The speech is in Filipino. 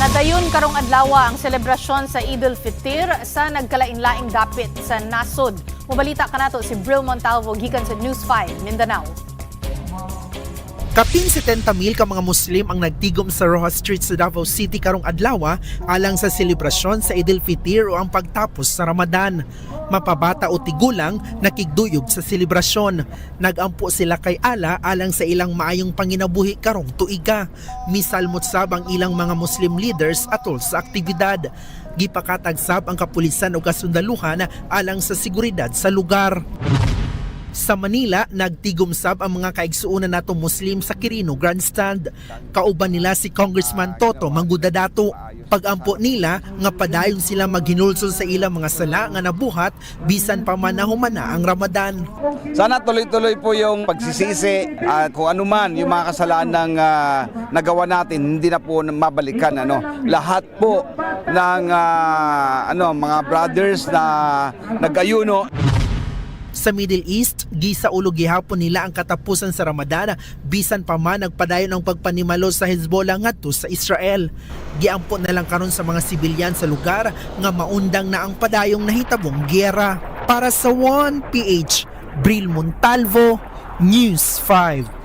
Nadayon karong adlaw ang selebrasyon sa Eid al-Fitr sa nagkalain-laing dapit sa nasod. Mubalita kanato si Bril Montalvo gikan sa News 5 Mindanao. Kapin 70,000 ka mga Muslim ang nagtigom sa Rojas Street sa Davao City karong adlaw alang sa selebrasyon sa Eid al-Fitr o ang pagtapos sa Ramadan. Mapabata o tigulang nakigduyog sa selebrasyon. Nagampo sila kay Allah alang sa ilang maayong panginabuhi karong tuiga. Misalmot sab ang ilang mga Muslim leaders atol sa aktibidad. Gipakatag sab ang kapulisan o kasundaluhan alang sa seguridad sa lugar. Sa Manila, nagtigom sab ang mga kaigsuonan nato Muslim sa Quirino Grandstand. Kauban nila si Congressman Toto Manggudadato. Pagampo nila nga padayon sila maghinulsol sa ilang mga sala nga nabuhat bisan pa man humana ang Ramadan. Sana tuloy-tuloy po yung pagsisisi at kung ano man yung mga kasalanan ng nagawa natin hindi na po mabalikan lahat po ng mga brothers na nag-ayuno. Sa Middle East, gisaulog gihapon nila ang katapusan sa Ramadan bisan pa man nagpadayon ang pagpanimalo sa Hezbollah ngadto sa Israel. Giampo na lang karon sa mga sibilyan sa lugar nga maundang na ang padayong nahitabong giyera. Para sa 1PH, Bril Montalvo, News 5.